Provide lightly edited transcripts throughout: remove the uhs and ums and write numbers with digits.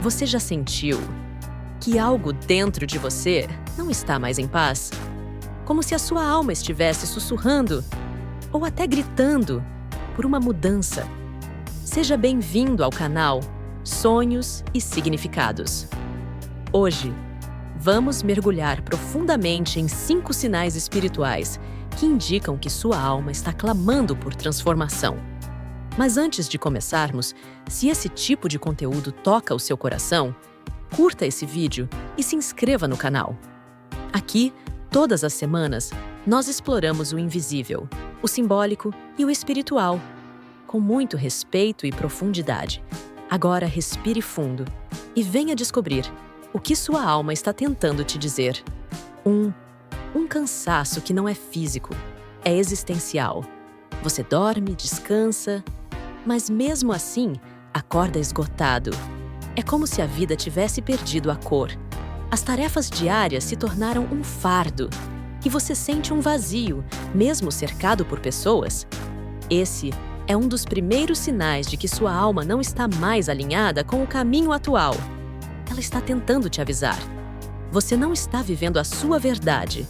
Você já sentiu que algo dentro de você não está mais em paz? Como se a sua alma estivesse sussurrando ou até gritando por uma mudança. Seja bem-vindo ao canal Sonhos e Significados. Hoje, vamos mergulhar profundamente em 5 sinais espirituais que indicam que sua alma está clamando por transformação. Mas antes de começarmos, se esse tipo de conteúdo toca o seu coração, curta esse vídeo e se inscreva no canal. Aqui, todas as semanas, nós exploramos o invisível, o simbólico e o espiritual, com muito respeito e profundidade. Agora respire fundo e venha descobrir o que sua alma está tentando te dizer. Um cansaço que não é físico, é existencial. Você dorme, descansa, mas mesmo assim, acorda esgotado. É como se a vida tivesse perdido a cor. As tarefas diárias se tornaram um fardo e você sente um vazio, mesmo cercado por pessoas. Esse é um dos primeiros sinais de que sua alma não está mais alinhada com o caminho atual. Ela está tentando te avisar. Você não está vivendo a sua verdade.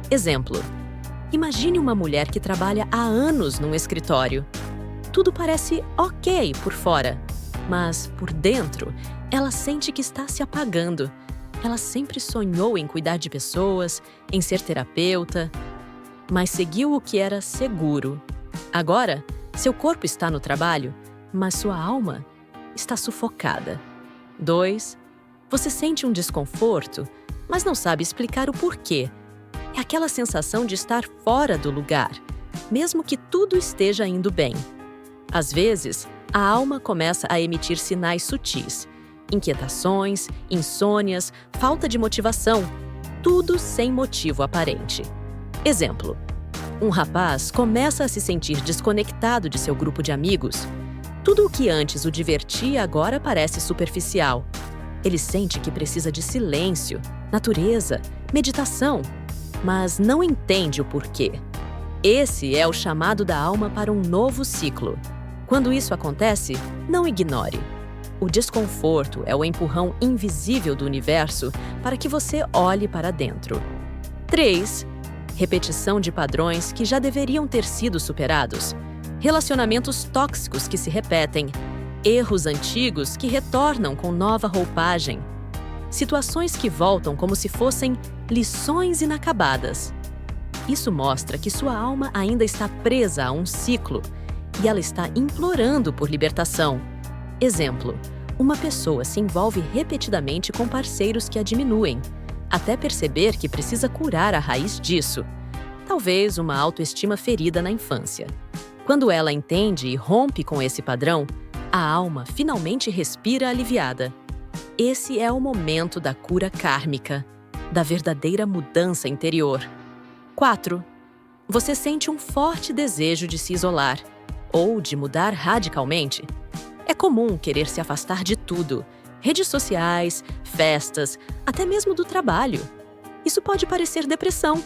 Exemplo: imagine uma mulher que trabalha há anos num escritório. Tudo parece ok por fora, mas por dentro, ela sente que está se apagando. Ela sempre sonhou em cuidar de pessoas, em ser terapeuta, mas seguiu o que era seguro. Agora, seu corpo está no trabalho, mas sua alma está sufocada. 2. Você sente um desconforto, mas não sabe explicar o porquê. É aquela sensação de estar fora do lugar, mesmo que tudo esteja indo bem. Às vezes, a alma começa a emitir sinais sutis. Inquietações, insônias, falta de motivação, tudo sem motivo aparente. Exemplo: um rapaz começa a se sentir desconectado de seu grupo de amigos. Tudo o que antes o divertia agora parece superficial. Ele sente que precisa de silêncio, natureza, meditação, mas não entende o porquê. Esse é o chamado da alma para um novo ciclo. Quando isso acontece, não ignore. O desconforto é o empurrão invisível do universo para que você olhe para dentro. 3. Repetição de padrões que já deveriam ter sido superados. Relacionamentos tóxicos que se repetem. Erros antigos que retornam com nova roupagem. Situações que voltam como se fossem lições inacabadas. Isso mostra que sua alma ainda está presa a um ciclo e ela está implorando por libertação. Exemplo: uma pessoa se envolve repetidamente com parceiros que a diminuem, até perceber que precisa curar a raiz disso. Talvez uma autoestima ferida na infância. Quando ela entende e rompe com esse padrão, a alma finalmente respira aliviada. Esse é o momento da cura kármica, da verdadeira mudança interior. 4. Você sente um forte desejo de se isolar ou de mudar radicalmente. É comum querer se afastar de tudo: redes sociais, festas, até mesmo do trabalho. Isso pode parecer depressão,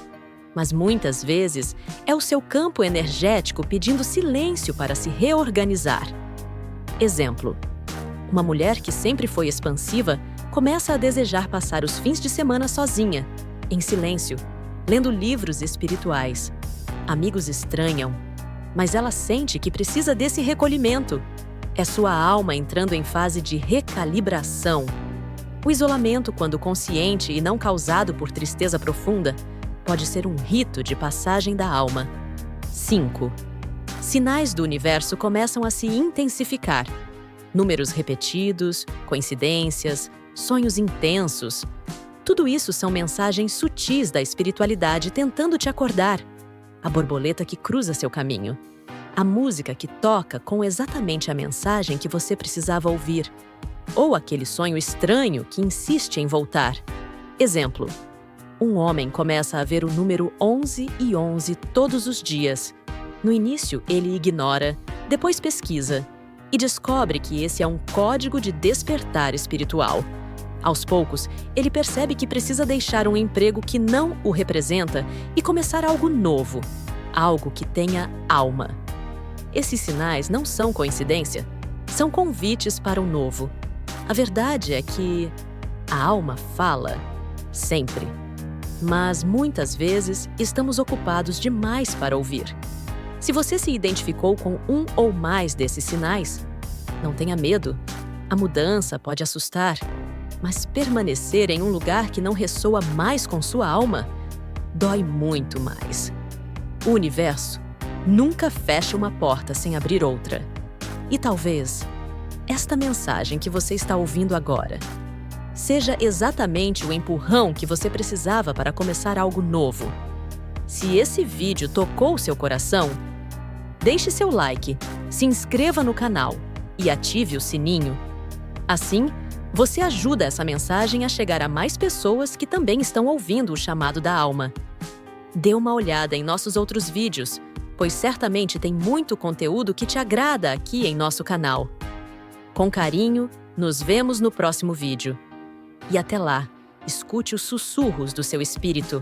mas muitas vezes é o seu campo energético pedindo silêncio para se reorganizar. Exemplo: uma mulher que sempre foi expansiva começa a desejar passar os fins de semana sozinha, em silêncio, lendo livros espirituais. Amigos estranham, mas ela sente que precisa desse recolhimento. É sua alma entrando em fase de recalibração. O isolamento, quando consciente e não causado por tristeza profunda, pode ser um rito de passagem da alma. 5. Sinais do universo começam a se intensificar. Números repetidos, coincidências, sonhos intensos. Tudo isso são mensagens sutis da espiritualidade tentando te acordar. A borboleta que cruza seu caminho. A música que toca com exatamente a mensagem que você precisava ouvir. Ou aquele sonho estranho que insiste em voltar. Exemplo: um homem começa a ver o número 11 e 11 todos os dias. No início, ele ignora, depois pesquisa e descobre que esse é um código de despertar espiritual. Aos poucos, ele percebe que precisa deixar um emprego que não o representa e começar algo novo, algo que tenha alma. Esses sinais não são coincidência, são convites para o novo. A verdade é que a alma fala, sempre. Mas muitas vezes estamos ocupados demais para ouvir. Se você se identificou com um ou mais desses sinais, não tenha medo. A mudança pode assustar, mas permanecer em um lugar que não ressoa mais com sua alma dói muito mais. O universo nunca fecha uma porta sem abrir outra. E talvez esta mensagem que você está ouvindo agora seja exatamente o empurrão que você precisava para começar algo novo. Se esse vídeo tocou seu coração, deixe seu like, se inscreva no canal e ative o sininho. Assim, você ajuda essa mensagem a chegar a mais pessoas que também estão ouvindo o chamado da alma. Dê uma olhada em nossos outros vídeos, pois certamente tem muito conteúdo que te agrada aqui em nosso canal. Com carinho, nos vemos no próximo vídeo. E até lá, escute os sussurros do seu espírito.